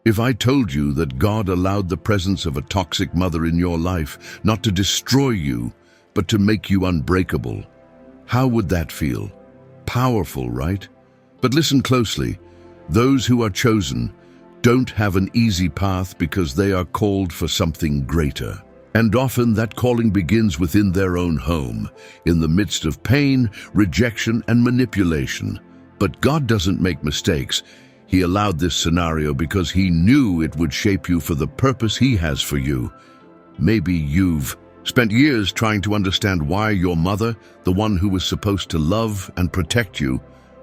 If I told you that God allowed the presence of a toxic mother in your life not to destroy you, but to make you unbreakable, how would that feel? Powerful, right? But listen closely. Those who are chosen don't have an easy path because they are called for something greater. And often that calling begins within their own home, in the midst of pain, rejection, and manipulation. But God doesn't make mistakes. He allowed this scenario because He knew it would shape you for the purpose He has for you. Maybe you've spent years trying to understand why your mother, the one who was supposed to love and protect you,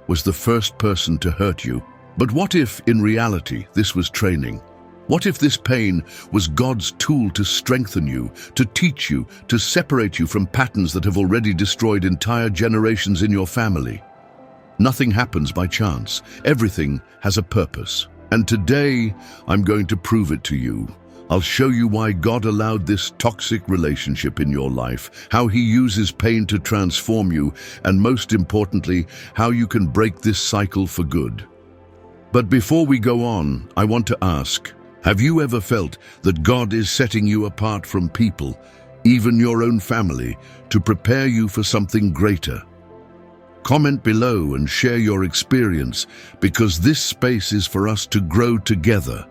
was the first person to hurt you. But what if, in reality, this was training? What if this pain was God's tool to strengthen you, to teach you, to separate you from patterns that have already destroyed entire generations in your family? Nothing happens by chance. Everything has a purpose. And today, I'm going to prove it to you. I'll show you why God allowed this toxic relationship in your life, how He uses pain to transform you, and most importantly, how you can break this cycle for good. But before we go on, I want to ask, have you ever felt that God is setting you apart from people, even your own family, to prepare you for something greater? Comment below and share your experience, because this space is for us to grow together.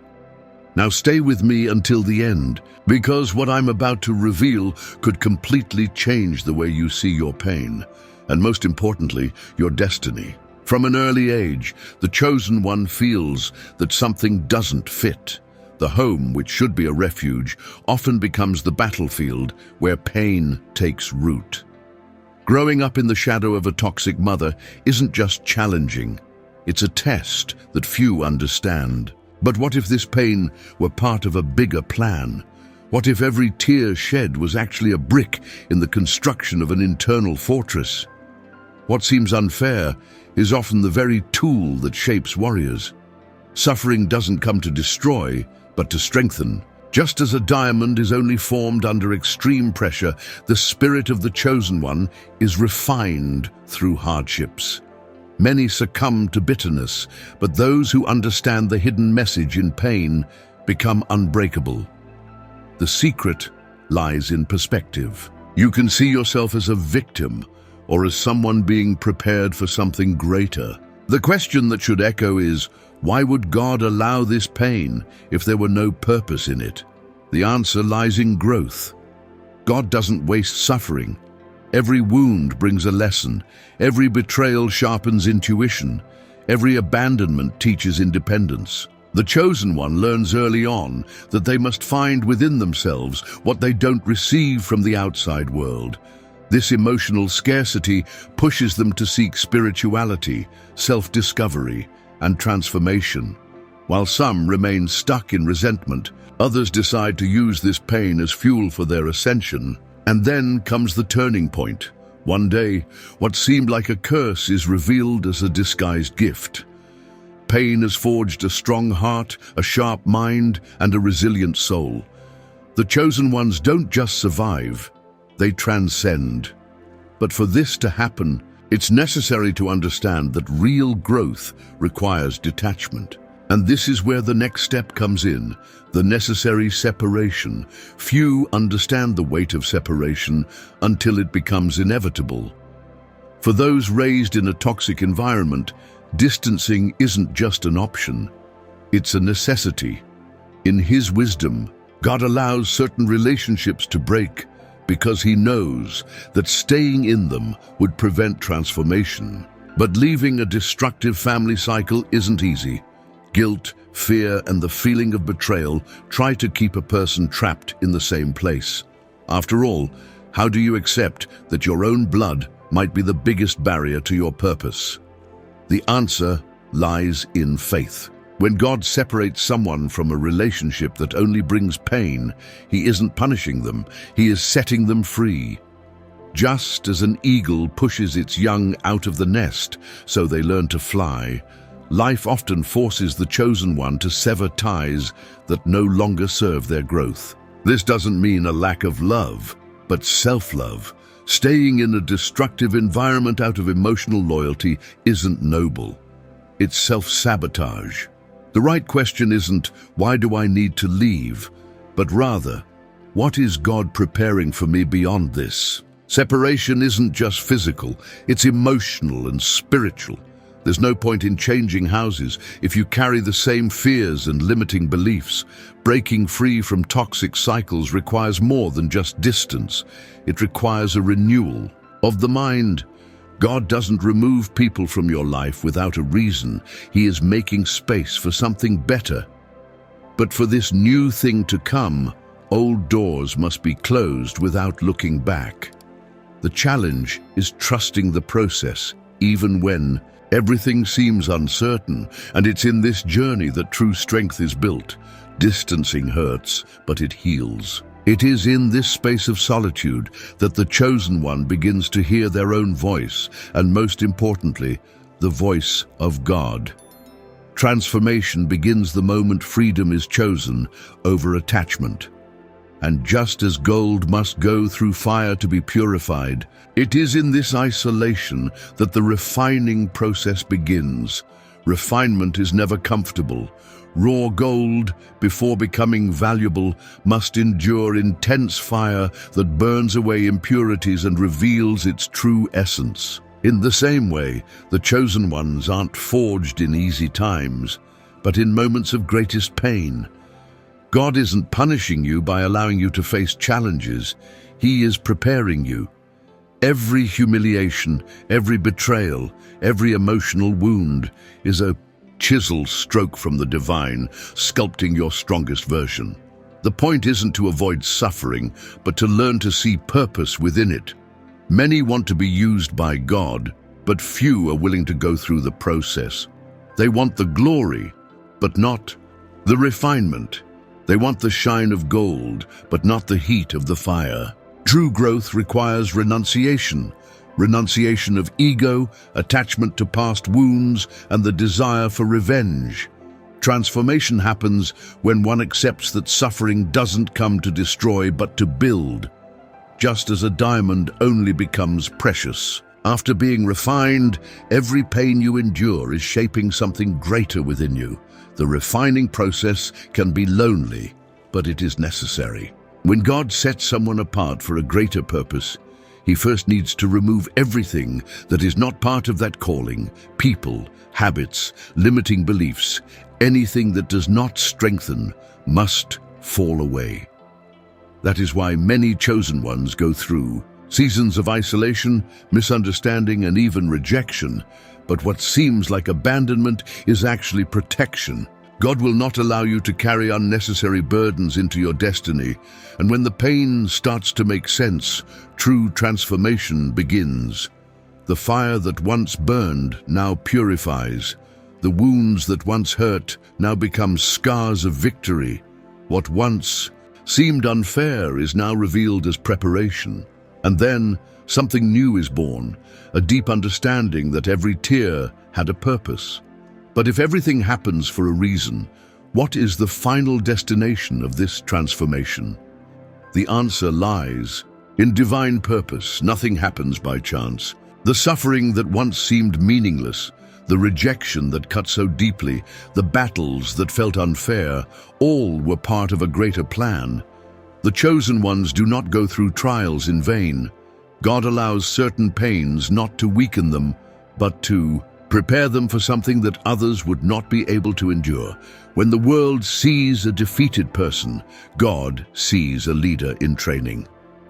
Now stay with me until the end, because what I'm about to reveal could completely change the way you see your pain, and most importantly, your destiny. From an early age, the chosen one feels that something doesn't fit. The home, which should be a refuge, often becomes the battlefield where pain takes root. Growing up in the shadow of a toxic mother isn't just challenging, it's a test that few understand. But what if this pain were part of a bigger plan? What if every tear shed was actually a brick in the construction of an internal fortress? What seems unfair is often the very tool that shapes warriors. Suffering doesn't come to destroy, but to strengthen. Just as a diamond is only formed under extreme pressure, the spirit of the chosen one is refined through hardships. Many succumb to bitterness, but those who understand the hidden message in pain become unbreakable. The secret lies in perspective. You can see yourself as a victim or as someone being prepared for something greater. The question that should echo is, why would God allow this pain if there were no purpose in it? The answer lies in growth. God doesn't waste suffering. Every wound brings a lesson. Every betrayal sharpens intuition. Every abandonment teaches independence. The chosen one learns early on that they must find within themselves what they don't receive from the outside world. This emotional scarcity pushes them to seek spirituality, self-discovery, and transformation. While some remain stuck in resentment, others decide to use this pain as fuel for their ascension. And then comes the turning point. One day, what seemed like a curse is revealed as a disguised gift. Pain has forged a strong heart, a sharp mind, and a resilient soul. The chosen ones don't just survive, they transcend. But for this to happen, it's necessary to understand that real growth requires detachment. And this is where the next step comes in, the necessary separation. Few understand the weight of separation until it becomes inevitable. For those raised in a toxic environment, distancing isn't just an option, it's a necessity. In His wisdom, God allows certain relationships to break because He knows that staying in them would prevent transformation. But leaving a destructive family cycle isn't easy. Guilt, fear, and the feeling of betrayal try to keep a person trapped in the same place. After all, how do you accept that your own blood might be the biggest barrier to your purpose? The answer lies in faith. When God separates someone from a relationship that only brings pain, He isn't punishing them, He is setting them free. Just as an eagle pushes its young out of the nest so they learn to fly, life often forces the chosen one to sever ties that no longer serve their growth. This doesn't mean a lack of love, but self-love. Staying in a destructive environment out of emotional loyalty isn't noble. It's self-sabotage. The right question isn't, why do I need to leave? But rather, what is God preparing for me beyond this? Separation isn't just physical, it's emotional and spiritual. There's no point in changing houses if you carry the same fears and limiting beliefs. Breaking free from toxic cycles requires more than just distance. It requires a renewal of the mind. God doesn't remove people from your life without a reason. He is making space for something better. But for this new thing to come, old doors must be closed without looking back. The challenge is trusting the process, even when everything seems uncertain, and it's in this journey that true strength is built. Distancing hurts, but it heals. It is in this space of solitude that the chosen one begins to hear their own voice, and most importantly, the voice of God. Transformation begins the moment freedom is chosen over attachment. And just as gold must go through fire to be purified, it is in this isolation that the refining process begins. Refinement is never comfortable. Raw gold, before becoming valuable, must endure intense fire that burns away impurities and reveals its true essence. In the same way, the chosen ones aren't forged in easy times, but in moments of greatest pain. God isn't punishing you by allowing you to face challenges. He is preparing you. Every humiliation, every betrayal, every emotional wound is a chiseled stroke from the divine, sculpting your strongest version. The point isn't to avoid suffering, but to learn to see purpose within it. Many want to be used by God, but few are willing to go through the process. They want the glory, but not the refinement. They want the shine of gold, but not the heat of the fire. True growth requires renunciation. Renunciation of ego, attachment to past wounds, and the desire for revenge. Transformation happens when one accepts that suffering doesn't come to destroy but to build. Just as a diamond only becomes precious after being refined, every pain you endure is shaping something greater within you. The refining process can be lonely, but it is necessary. When God sets someone apart for a greater purpose, He first needs to remove everything that is not part of that calling: people, habits, limiting beliefs. Anything that does not strengthen must fall away. That is why many chosen ones go through seasons of isolation, misunderstanding, and even rejection. But what seems like abandonment is actually protection. God will not allow you to carry unnecessary burdens into your destiny. And when the pain starts to make sense, true transformation begins. The fire that once burned now purifies. The wounds that once hurt now become scars of victory. What once seemed unfair is now revealed as preparation. And then something new is born, a deep understanding that every tear had a purpose. But if everything happens for a reason, what is the final destination of this transformation? The answer lies in divine purpose. Nothing happens by chance. The suffering that once seemed meaningless, the rejection that cut so deeply, the battles that felt unfair, all were part of a greater plan. The chosen ones do not go through trials in vain. God allows certain pains not to weaken them, but to prepare them for something that others would not be able to endure. When the world sees a defeated person, God sees a leader in training.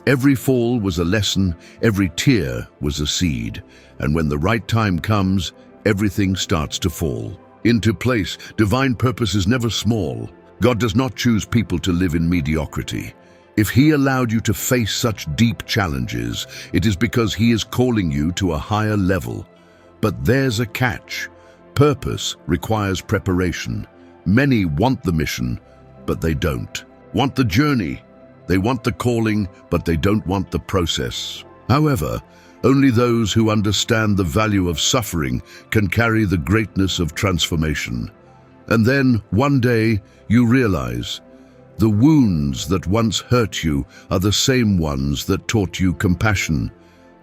Every fall was a lesson, every tear was a seed, and when the right time comes, everything starts to fall into place. Divine purpose is never small. God does not choose people to live in mediocrity. If He allowed you to face such deep challenges, it is because He is calling you to a higher level. But there's a catch. Purpose requires preparation. Many want the mission, but they don't want the journey. They want the calling, but they don't want the process. However, only those who understand the value of suffering can carry the greatness of transformation. And then, one day, you realize the wounds that once hurt you are the same ones that taught you compassion.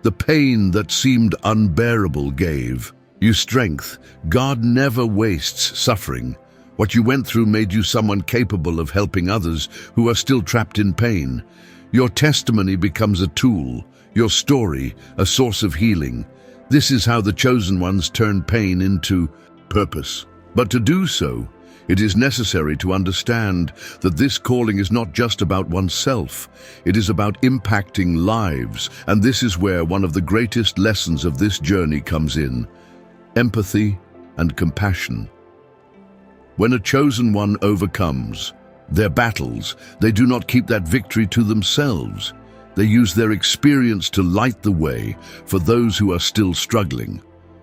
The pain that seemed unbearable gave you strength. God never wastes suffering. What you went through made you someone capable of helping others who are still trapped in pain. Your testimony becomes a tool, your story a source of healing. This is how the chosen ones turn pain into purpose. But to do so, it is necessary to understand that this calling is not just about oneself. It is about impacting lives, and this is where one of the greatest lessons of this journey comes in: empathy and compassion. When a chosen one overcomes their battles, they do not keep that victory to themselves. They use their experience to light the way for those who are still struggling.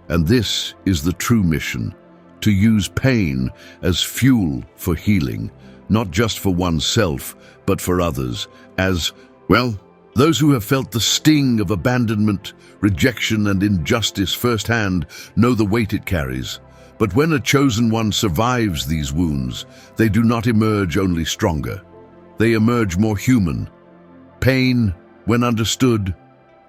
And this is the true mission: to use pain as fuel for healing, not just for oneself, but for others, as, well, those who have felt the sting of abandonment, rejection, and injustice firsthand know the weight it carries. But when a chosen one survives these wounds, they do not emerge only stronger. They emerge more human. Pain, when understood,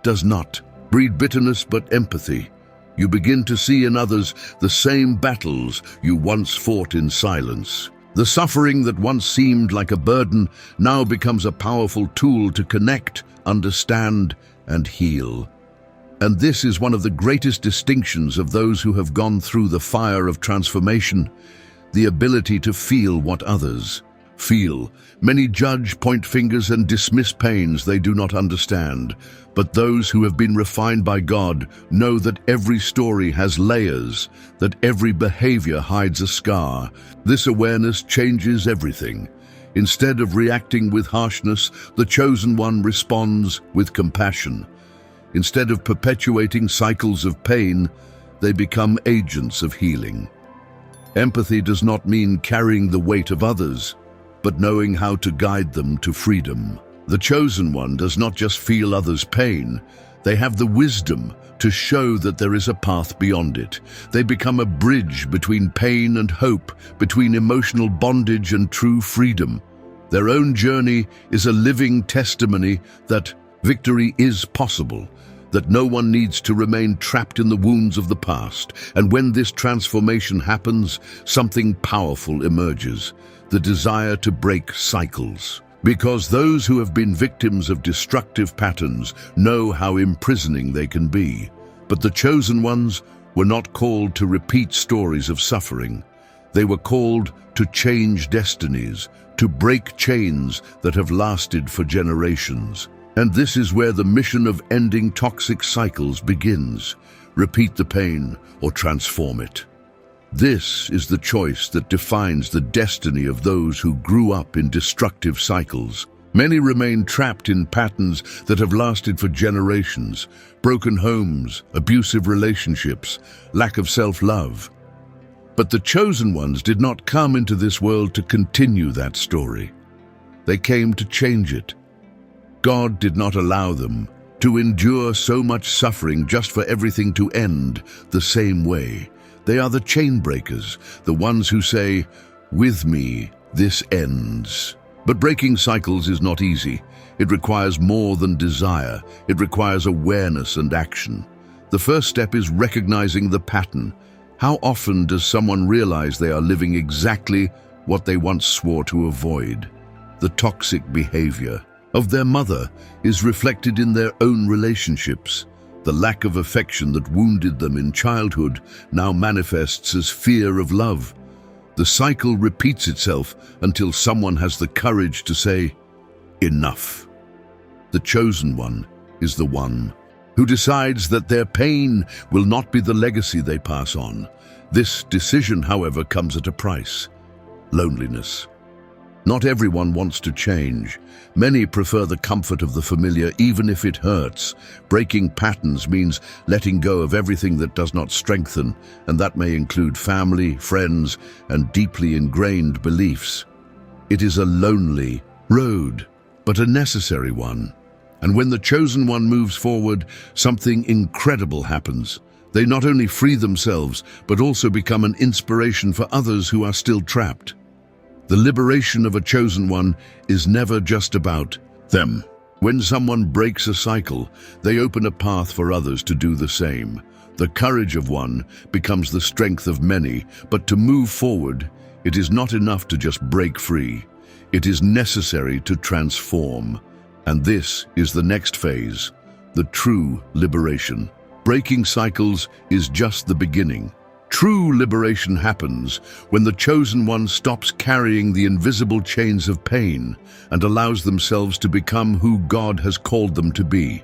does not breed bitterness but empathy. You begin to see in others the same battles you once fought in silence. The suffering that once seemed like a burden now becomes a powerful tool to connect, understand, and heal. And this is one of the greatest distinctions of those who have gone through the fire of transformation: the ability to feel what others feel. Many judge, point fingers, and dismiss pains they do not understand. But those who have been refined by God know that every story has layers, that every behavior hides a scar. This awareness changes everything. Instead of reacting with harshness, the chosen one responds with compassion. Instead of perpetuating cycles of pain, they become agents of healing. Empathy does not mean carrying the weight of others, but knowing how to guide them to freedom. The chosen one does not just feel others' pain, they have the wisdom to show that there is a path beyond it. They become a bridge between pain and hope, between emotional bondage and true freedom. Their own journey is a living testimony that victory is possible, that no one needs to remain trapped in the wounds of the past. And when this transformation happens, something powerful emerges: the desire to break cycles. Because those who have been victims of destructive patterns know how imprisoning they can be. But the chosen ones were not called to repeat stories of suffering. They were called to change destinies, to break chains that have lasted for generations. And this is where the mission of ending toxic cycles begins: repeat the pain or transform it. This is the choice that defines the destiny of those who grew up in destructive cycles. Many remain trapped in patterns that have lasted for generations: broken homes, abusive relationships, lack of self-love. But the chosen ones did not come into this world to continue that story. They came to change it. God did not allow them to endure so much suffering just for everything to end the same way. They are the chain breakers, the ones who say, "With me, this ends." But breaking cycles is not easy. It requires more than desire. It requires awareness and action. The first step is recognizing the pattern. How often does someone realize they are living exactly what they once swore to avoid? The toxic behavior of their mother is reflected in their own relationships. The lack of affection that wounded them in childhood now manifests as fear of love. The cycle repeats itself until someone has the courage to say, "Enough." The chosen one is the one who decides that their pain will not be the legacy they pass on. This decision, however, comes at a price: loneliness. Not everyone wants to change. Many prefer the comfort of the familiar, even if it hurts. Breaking patterns means letting go of everything that does not strengthen, and that may include family, friends, and deeply ingrained beliefs. It is a lonely road, but a necessary one. And when the chosen one moves forward, something incredible happens. They not only free themselves, but also become an inspiration for others who are still trapped. The liberation of a chosen one is never just about them. When someone breaks a cycle, they open a path for others to do the same. The courage of one becomes the strength of many, but to move forward, It is not enough to just break free. It is necessary to transform. And this is the next phase, the true liberation. Breaking cycles is just the beginning. True liberation happens when the chosen one stops carrying the invisible chains of pain and allows themselves to become who God has called them to be.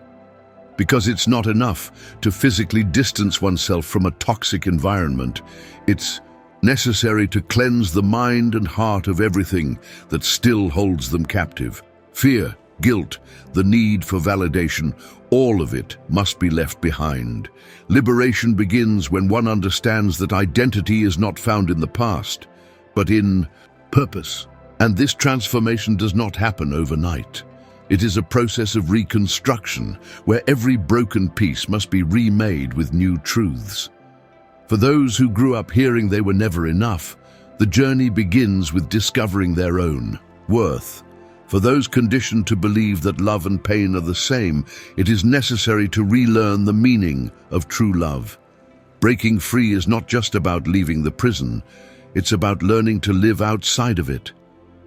Because it's not enough to physically distance oneself from a toxic environment. It's necessary to cleanse the mind and heart of everything that still holds them captive. Fear, guilt, the need for validation, all of it must be left behind. Liberation begins when one understands that identity is not found in the past, but in purpose. And this transformation does not happen overnight. It is a process of reconstruction where every broken piece must be remade with new truths. For those who grew up hearing they were never enough, the journey begins with discovering their own worth. For those conditioned to believe that love and pain are the same, it is necessary to relearn the meaning of true love. Breaking free is not just about leaving the prison, it's about learning to live outside of it.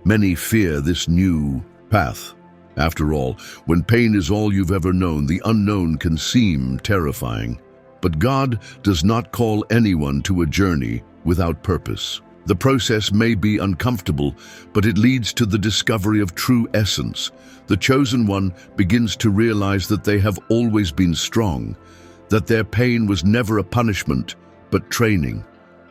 Many fear this new path. After all, when pain is all you've ever known, the unknown can seem terrifying. But God does not call anyone to a journey without purpose. The process may be uncomfortable, but it leads to the discovery of true essence. The chosen one begins to realize that they have always been strong, that their pain was never a punishment, but training.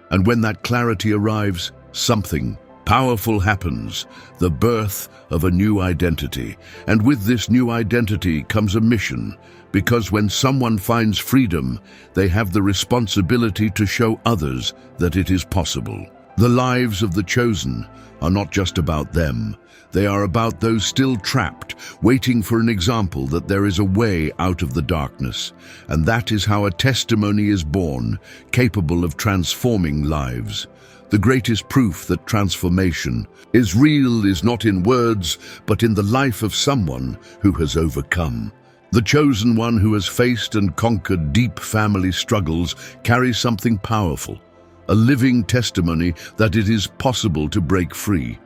And when that clarity arrives, something powerful happens, the birth of a new identity. And with this new identity comes a mission, because when someone finds freedom, they have the responsibility to show others that it is possible. The lives of the chosen are not just about them. They are about those still trapped, waiting for an example that there is a way out of the darkness. And that is how a testimony is born, capable of transforming lives. The greatest proof that transformation is real is not in words, but in the life of someone who has overcome. The chosen one who has faced and conquered deep family struggles carries something powerful, a living testimony that it is possible to break free.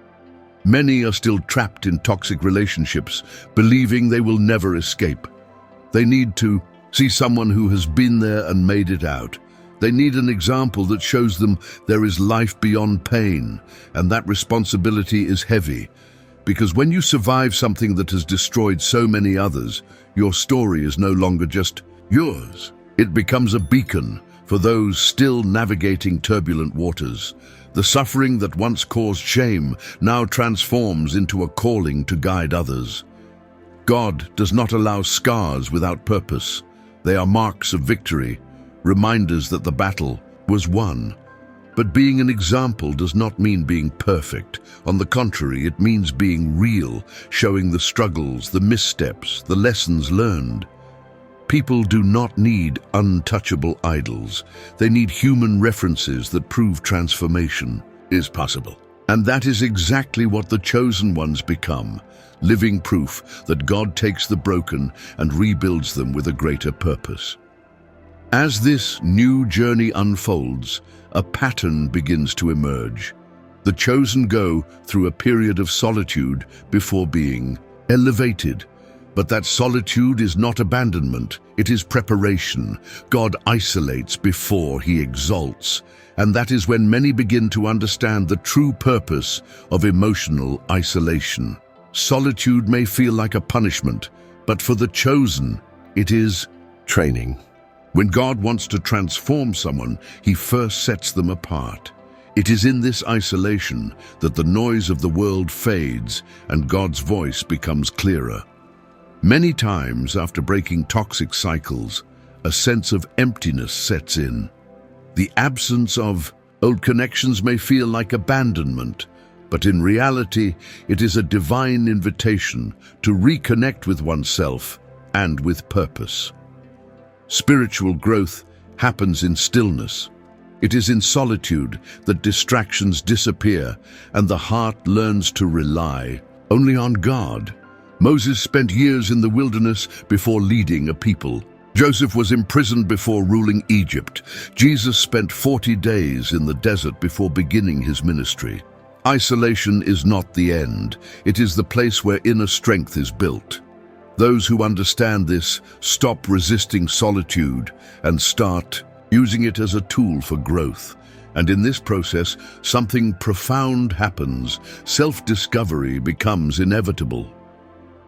Many are still trapped in toxic relationships, believing they will never escape. They need to see someone who has been there and made it out. They need an example that shows them there is life beyond pain, and that responsibility is heavy. Because when you survive something that has destroyed so many others, your story is no longer just yours. It becomes a beacon for those still navigating turbulent waters. The suffering that once caused shame now transforms into a calling to guide others. God does not allow scars without purpose. They are marks of victory, reminders that the battle was won. But being an example does not mean being perfect. On the contrary, it means being real, showing the struggles, the missteps, the lessons learned. People do not need untouchable idols. They need human references that prove transformation is possible. And that is exactly what the chosen ones become, living proof that God takes the broken and rebuilds them with a greater purpose. As this new journey unfolds, a pattern begins to emerge. The chosen go through a period of solitude before being elevated. But that solitude is not abandonment, it is preparation. God isolates before he exalts. And that is when many begin to understand the true purpose of emotional isolation. Solitude may feel like a punishment, but for the chosen, it is training. When God wants to transform someone, he first sets them apart. It is in this isolation that the noise of the world fades and God's voice becomes clearer. Many times after breaking toxic cycles, a sense of emptiness sets in. The absence of old connections may feel like abandonment, but in reality, it is a divine invitation to reconnect with oneself and with purpose. Spiritual growth happens in stillness. It is in solitude that distractions disappear and the heart learns to rely only on God. Moses spent years in the wilderness before leading a people. Joseph was imprisoned before ruling Egypt. Jesus spent 40 days in the desert before beginning his ministry. Isolation is not the end. It is the place where inner strength is built. Those who understand this stop resisting solitude and start using it as a tool for growth. And in this process, something profound happens. Self-discovery becomes inevitable.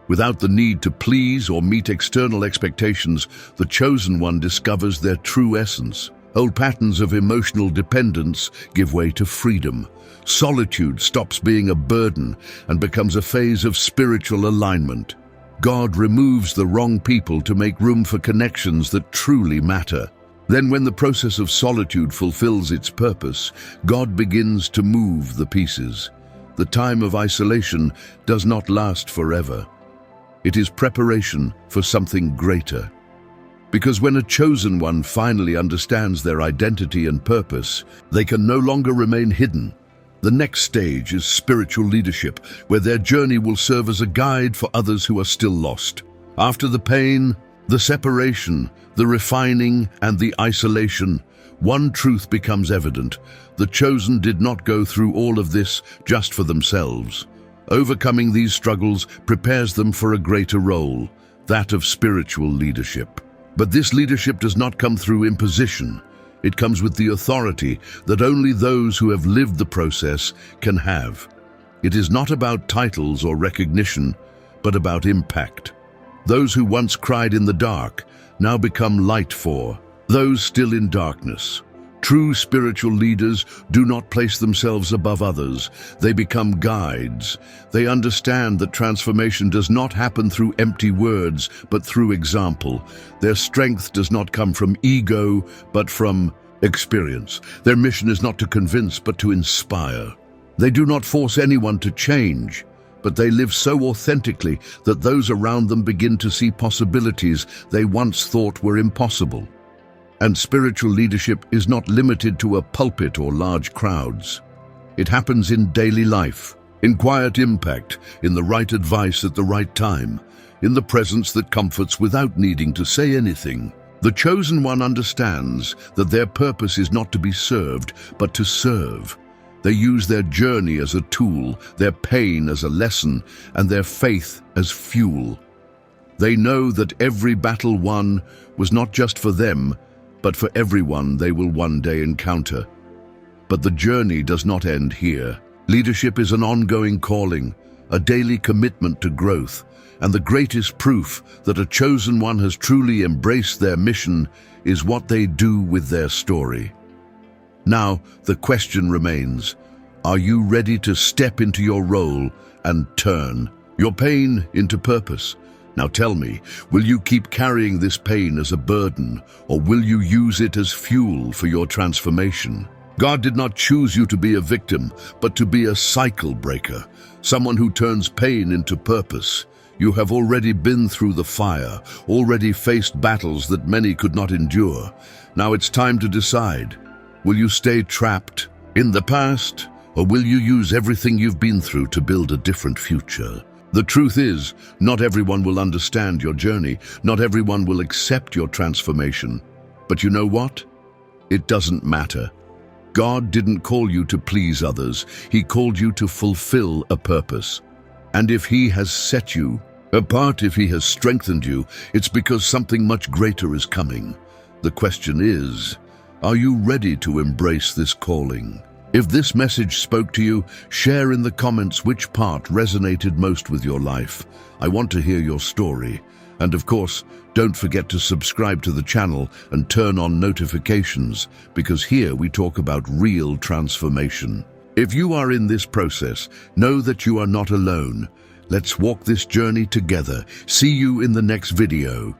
Without the need to please or meet external expectations, the chosen one discovers their true essence. Old patterns of emotional dependence give way to freedom. Solitude stops being a burden and becomes a phase of spiritual alignment. God removes the wrong people to make room for connections that truly matter. Then, when the process of solitude fulfills its purpose, God begins to move the pieces. The time of isolation does not last forever. It is preparation for something greater. Because when a chosen one finally understands their identity and purpose, they can no longer remain hidden. The next stage is spiritual leadership, where their journey will serve as a guide for others who are still lost. After the pain, the separation, the refining, and the isolation, one truth becomes evident. The chosen did not go through all of this just for themselves. Overcoming these struggles prepares them for a greater role, that of spiritual leadership. But this leadership does not come through imposition. It comes with the authority that only those who have lived the process can have. It is not about titles or recognition, but about impact. Those who once cried in the dark now become light for those still in darkness. True spiritual leaders do not place themselves above others. They become guides. They understand that transformation does not happen through empty words, but through example. Their strength does not come from ego, but from experience. Their mission is not to convince, but to inspire. They do not force anyone to change, but they live so authentically that those around them begin to see possibilities they once thought were impossible. And spiritual leadership is not limited to a pulpit or large crowds. It happens in daily life, in quiet impact, in the right advice at the right time, in the presence that comforts without needing to say anything. The chosen one understands that their purpose is not to be served, but to serve. They use their journey as a tool, their pain as a lesson, and their faith as fuel. They know that every battle won was not just for them, but for everyone they will one day encounter. But the journey does not end here. Leadership is an ongoing calling, a daily commitment to growth, and the greatest proof that a chosen one has truly embraced their mission is what they do with their story. Now, the question remains, are you ready to step into your role and turn your pain into purpose? Now tell me, will you keep carrying this pain as a burden, or will you use it as fuel for your transformation? God did not choose you to be a victim, but to be a cycle breaker, someone who turns pain into purpose. You have already been through the fire, already faced battles that many could not endure. Now it's time to decide. Will you stay trapped in the past, or will you use everything you've been through to build a different future? The truth is, not everyone will understand your journey. Not everyone will accept your transformation. But you know what? It doesn't matter. God didn't call you to please others. He called you to fulfill a purpose. And if He has set you apart, if He has strengthened you, it's because something much greater is coming. The question is, are you ready to embrace this calling? If this message spoke to you, share in the comments which part resonated most with your life. I want to hear your story. And of course, don't forget to subscribe to the channel and turn on notifications, because here we talk about real transformation. If you are in this process, know that you are not alone. Let's walk this journey together. See you in the next video.